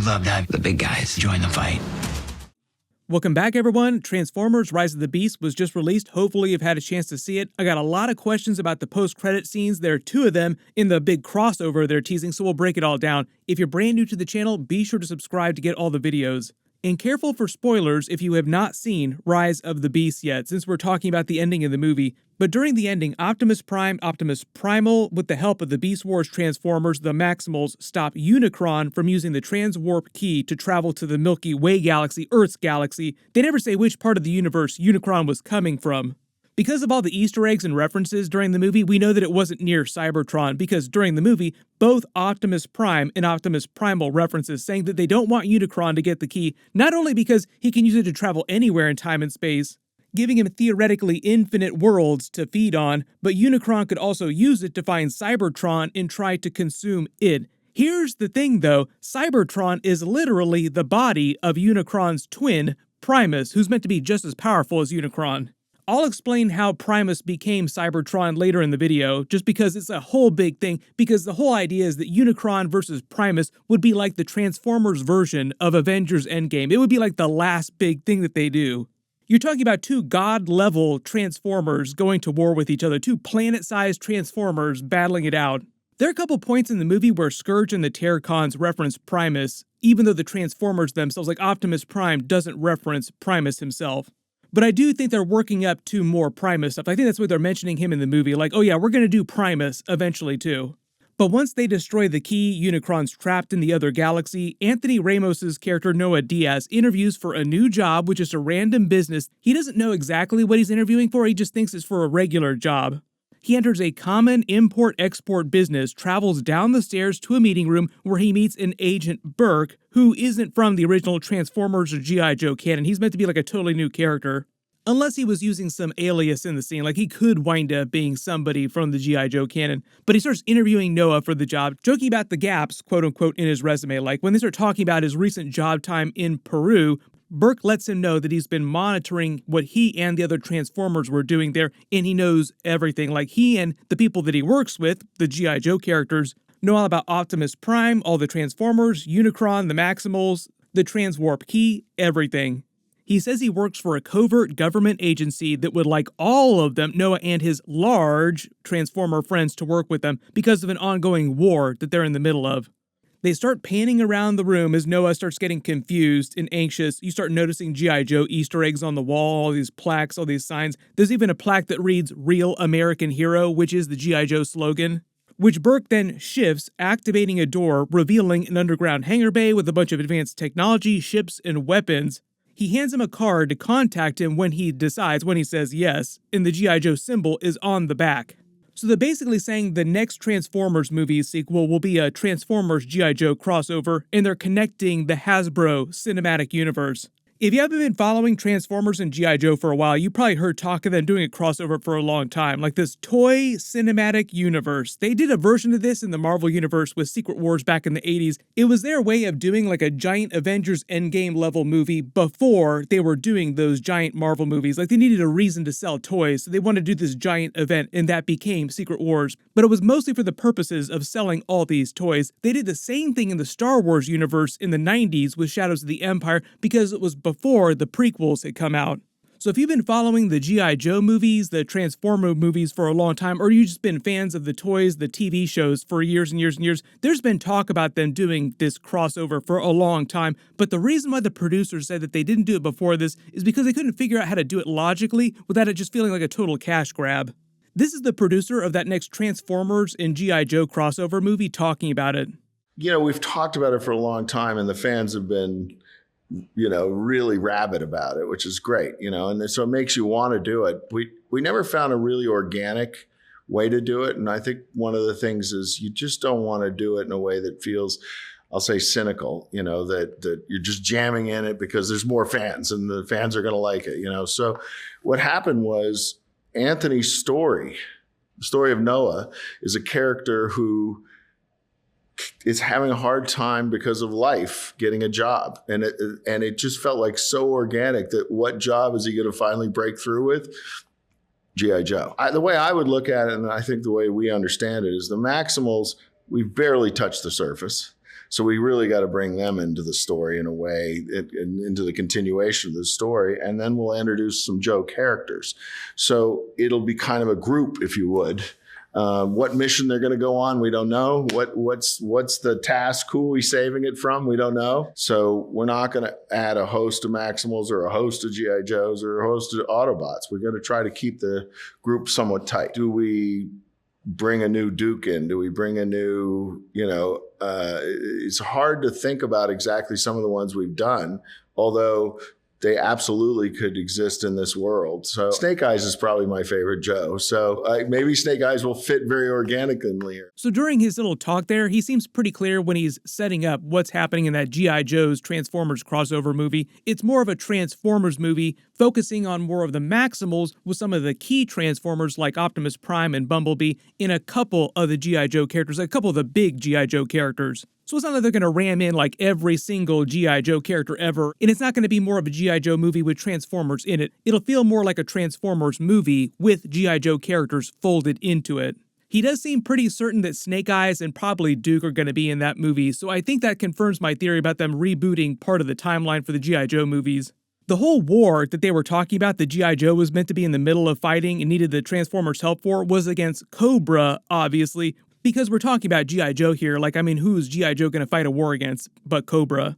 love to have the big guys join the fight. Welcome back, everyone. Transformers Rise of the Beast was just released. Hopefully you've had a chance to see it. I got a lot of questions about the post-credit scenes. There are 2 of them in the big crossover they're teasing, so we'll break it all down. If you're brand new to the channel, be sure to subscribe to get all the videos. And careful for spoilers if you have not seen Rise of the Beast yet, since we're talking about the ending of the movie. But during the ending, Optimus Prime, Optimus Primal, with the help of the Beast Wars Transformers, the Maximals, stop Unicron from using the transwarp key to travel to the Milky Way galaxy, Earth's galaxy. They never say which part of the universe Unicron was coming from. Because of all the Easter eggs and references during the movie, we know that it wasn't near Cybertron, because during the movie, both Optimus Prime and Optimus Primal references saying that they don't want Unicron to get the key, not only because he can use it to travel anywhere in time and space, giving him theoretically infinite worlds to feed on, but Unicron could also use it to find Cybertron and try to consume it. Here's the thing though, Cybertron is literally the body of Unicron's twin, Primus, who's meant to be just as powerful as Unicron. I'll explain how Primus became Cybertron later in the video, just because it's a whole big thing, because the whole idea is that Unicron versus Primus would be like the Transformers version of Avengers Endgame. It would be like the last big thing that they do. You're talking about 2 god-level Transformers going to war with each other, 2 planet-sized Transformers battling it out. There are a couple points in the movie where Scourge and the Terrorcons reference Primus, even though the Transformers themselves, like Optimus Prime, doesn't reference Primus himself. But I do think they're working up to more Primus stuff. I think that's why they're mentioning him in the movie, like, oh yeah, we're going to do Primus eventually too. But once they destroy the key, Unicron's trapped in the other galaxy, Anthony Ramos's character Noah Diaz interviews for a new job, which is a random business. He doesn't know exactly what he's interviewing for, he just thinks it's for a regular job. He enters a common import-export business, travels down the stairs to a meeting room where he meets an Agent Burke, who isn't from the original Transformers or G.I. Joe canon. He's meant to be like a totally new character. Unless he was using some alias in the scene, like he could wind up being somebody from the G.I. Joe canon. But he starts interviewing Noah for the job, joking about the gaps, quote-unquote, in his resume. Like when they start talking about his recent job time in Peru, Burke lets him know that he's been monitoring what he and the other Transformers were doing there, and he knows everything. Like he and the people that he works with, the G.I. Joe characters, know all about Optimus Prime, all the Transformers, Unicron, the Maximals, the transwarp key, everything. He says he works for a covert government agency that would like all of them, Noah and his large Transformer friends, to work with them because of an ongoing war that they're in the middle of. They start panning around the room as Noah starts getting confused and anxious. You start noticing G.I. Joe Easter eggs on the wall, all these plaques, all these signs. There's even a plaque that reads, "Real American Hero," which is the G.I. Joe slogan. Which Burke then shifts, activating a door, revealing an underground hangar bay with a bunch of advanced technology, ships, and weapons. He hands him a card to contact him when he decides, when he says yes, and the G.I. Joe symbol is on the back. So they're basically saying the next Transformers movie sequel will be a Transformers G.I. Joe crossover, and they're connecting the Hasbro cinematic universe. If you haven't been following Transformers and G.I. Joe for a while, you probably heard talk of them doing a crossover for a long time, like this toy cinematic universe. They did a version of this in the Marvel universe with Secret Wars back in the 80s. It was their way of doing like a giant Avengers Endgame level movie before they were doing those giant Marvel movies. Like they needed a reason to sell toys, so they wanted to do this giant event, and that became Secret Wars. But it was mostly for the purposes of selling all these toys. They did the same thing in the Star Wars universe in the 90s with Shadows of the Empire because it was before the prequels had come out. So if you've been following the G.I. Joe movies, the Transformer movies for a long time, or you've just been fans of the toys, the TV shows for years and years and years, there's been talk about them doing this crossover for a long time. But the reason why the producers said that they didn't do it before this is because they couldn't figure out how to do it logically without it just feeling like a total cash grab. This is the producer of that next Transformers and G.I. Joe crossover movie talking about it. You know, we've talked about it for a long time, and the fans have been, you know, really rabid about it, which is great, you know, and so it makes you want to do it. We never found a really organic way to do it. And I think one of the things is you just don't want to do it in a way that feels, I'll say, cynical, you know, that you're just jamming in it because there's more fans and the fans are going to like it, you know. So what happened was Anthony's story, the story of Noah, is a character who is having a hard time because of life getting a job. And it just felt like so organic that what job is he going to finally break through with? G.I. Joe. The way I would look at it, and I think the way we understand it, is the Maximals, we've barely touched the surface. So we really got to bring them into the story in a way, into the continuation of the story. And then we'll introduce some Joe characters. So it'll be kind of a group, if you would. What mission they're going to go on, we don't know. What's the task? Who are we saving it from? We don't know. So we're not going to add a host of Maximals or a host of G.I. Joes or a host of Autobots. We're going to try to keep the group somewhat tight. Do we bring a new Duke in? Do we bring a new, it's hard to think about exactly some of the ones we've done, although they absolutely could exist in this world. So Snake Eyes is probably my favorite Joe. So maybe Snake Eyes will fit very organically here. So during his little talk there, he seems pretty clear when he's setting up what's happening in that G.I. Joe's Transformers crossover movie. It's more of a Transformers movie, focusing on more of the Maximals with some of the key Transformers like Optimus Prime and Bumblebee in a couple of the G.I. Joe characters, a couple of the big G.I. Joe characters. So it's not like they're going to ram in like every single G.I. Joe character ever, and it's not going to be more of a G.I. Joe movie with Transformers in it. It'll feel more like a Transformers movie with G.I. Joe characters folded into it. He does seem pretty certain that Snake Eyes and probably Duke are going to be in that movie, so I think that confirms my theory about them rebooting part of the timeline for the G.I. Joe movies. The whole war that they were talking about that G.I. Joe was meant to be in the middle of fighting and needed the Transformers' help for was against Cobra, obviously, because we're talking about G.I. Joe here. Who's G.I. Joe going to fight a war against but Cobra?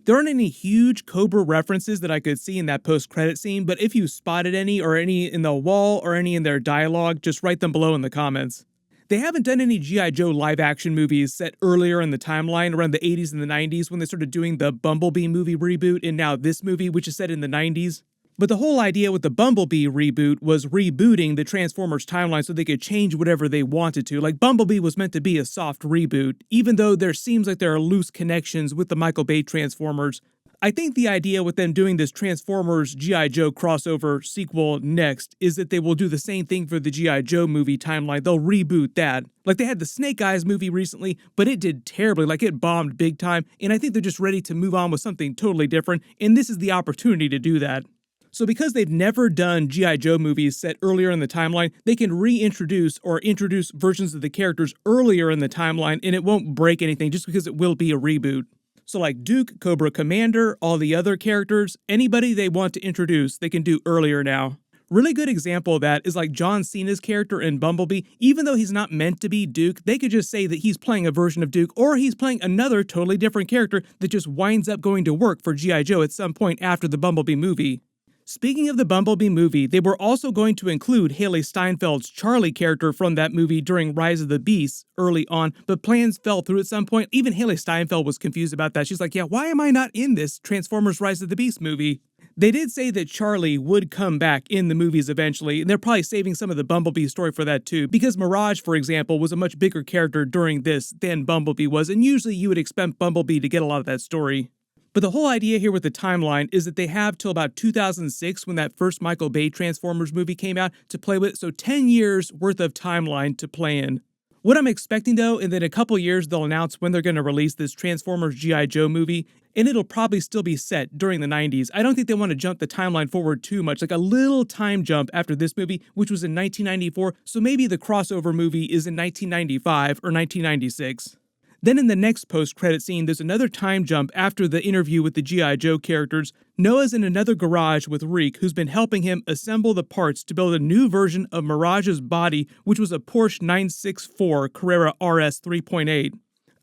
There aren't any huge Cobra references that I could see in that post-credit scene, but if you spotted any, or any in the wall, or any in their dialogue, just write them below in the comments. They haven't done any G.I. Joe live-action movies set earlier in the timeline, around the 80s and the 90s, when they started doing the Bumblebee movie reboot, and now this movie, which is set in the 90s. But the whole idea with the Bumblebee reboot was rebooting the Transformers timeline so they could change whatever they wanted to. Like, Bumblebee was meant to be a soft reboot, even though there seems like there are loose connections with the Michael Bay Transformers. I think the idea with them doing this Transformers G.I. Joe crossover sequel next is that they will do the same thing for the G.I. Joe movie timeline. They'll reboot that. Like, they had the Snake Eyes movie recently, but it did terribly. Like, it bombed big time, and I think they're just ready to move on with something totally different, and this is the opportunity to do that. So because they've never done G.I. Joe movies set earlier in the timeline, they can reintroduce or introduce versions of the characters earlier in the timeline, and it won't break anything just because it will be a reboot. So like Duke, Cobra Commander, all the other characters, anybody they want to introduce, they can do earlier now. Really good example of that is like John Cena's character in Bumblebee. Even though he's not meant to be Duke, they could just say that he's playing a version of Duke, or he's playing another totally different character that just winds up going to work for G.I. Joe at some point after the Bumblebee movie. Speaking of the Bumblebee movie, they were also going to include Hailee Steinfeld's Charlie character from that movie during Rise of the Beasts early on, but plans fell through at some point. Even Hailee Steinfeld was confused about that. She's like, yeah, why am I not in this Transformers Rise of the Beasts movie? They did say that Charlie would come back in the movies eventually, and they're probably saving some of the Bumblebee story for that too, because Mirage, for example, was a much bigger character during this than Bumblebee was, and usually you would expect Bumblebee to get a lot of that story. But the whole idea here with the timeline is that they have till about 2006, when that first Michael Bay Transformers movie came out, to play with, so 10 years worth of timeline to play in. What I'm expecting though, is that in a couple years they'll announce when they're going to release this Transformers G.I. Joe movie, and it'll probably still be set during the 90s. I don't think they want to jump the timeline forward too much, like a little time jump after this movie, which was in 1994, so maybe the crossover movie is in 1995 or 1996. Then in the next post-credit scene, there's another time jump after the interview with the G.I. Joe characters. Noah's in another garage with Reek, who's been helping him assemble the parts to build a new version of Mirage's body, which was a Porsche 964 Carrera RS 3.8.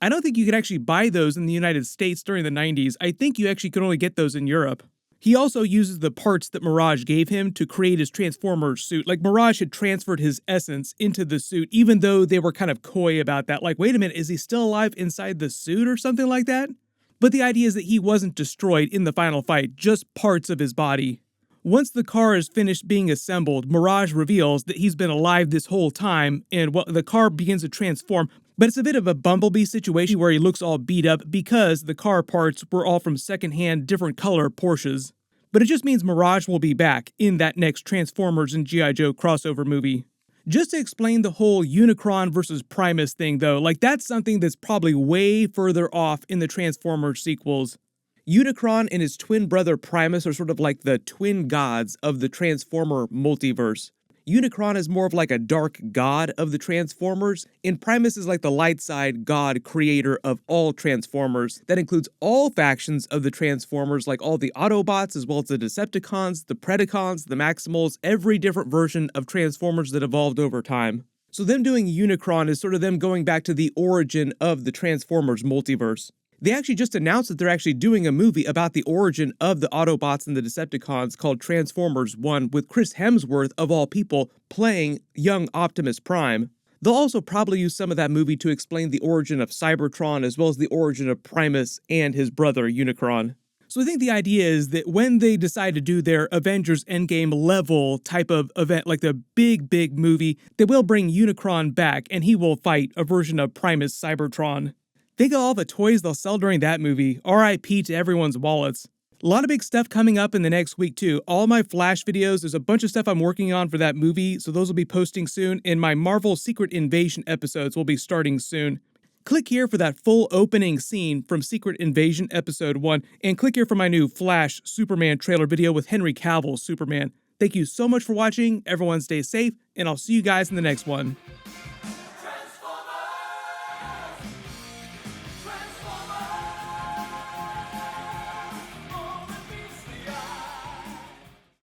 I don't think you could actually buy those in the United States during the 90s. I think you actually could only get those in Europe. He also uses the parts that Mirage gave him to create his Transformers suit. Like, Mirage had transferred his essence into the suit, even though they were kind of coy about that. Like, wait a minute, is he still alive inside the suit or something like that? But the idea is that he wasn't destroyed in the final fight, just parts of his body. Once the car is finished being assembled, Mirage reveals that he's been alive this whole time, and the car begins to transform. But it's a bit of a Bumblebee situation where he looks all beat up because the car parts were all from secondhand, different color Porsches. But it just means Mirage will be back in that next Transformers and G.I. Joe crossover movie. Just to explain the whole Unicron versus Primus thing though, like that's something that's probably way further off in the Transformers sequels. Unicron and his twin brother Primus are sort of like the twin gods of the Transformer multiverse. Unicron is more of like a dark god of the Transformers, and Primus is like the light side god creator of all Transformers. That includes all factions of the Transformers, like all the Autobots, as well as the Decepticons, the Predacons, the Maximals, every different version of Transformers that evolved over time. So them doing Unicron is sort of them going back to the origin of the Transformers multiverse. They actually just announced that they're actually doing a movie about the origin of the Autobots and the Decepticons called Transformers 1, with Chris Hemsworth, of all people, playing young Optimus Prime. They'll also probably use some of that movie to explain the origin of Cybertron, as well as the origin of Primus and his brother Unicron. So I think the idea is that when they decide to do their Avengers Endgame level type of event, like the big movie, they will bring Unicron back and he will fight a version of Primus Cybertron. Think of all the toys they'll sell during that movie. RIP to everyone's wallets. A lot of big stuff coming up in the next week too. All my Flash videos, there's a bunch of stuff I'm working on for that movie, so those will be posting soon, and my Marvel Secret Invasion episodes will be starting soon. Click here for that full opening scene from Secret Invasion Episode 1, and click here for my new Flash Superman trailer video with Henry Cavill's Superman. Thank you so much for watching, everyone stay safe, and I'll see you guys in the next one.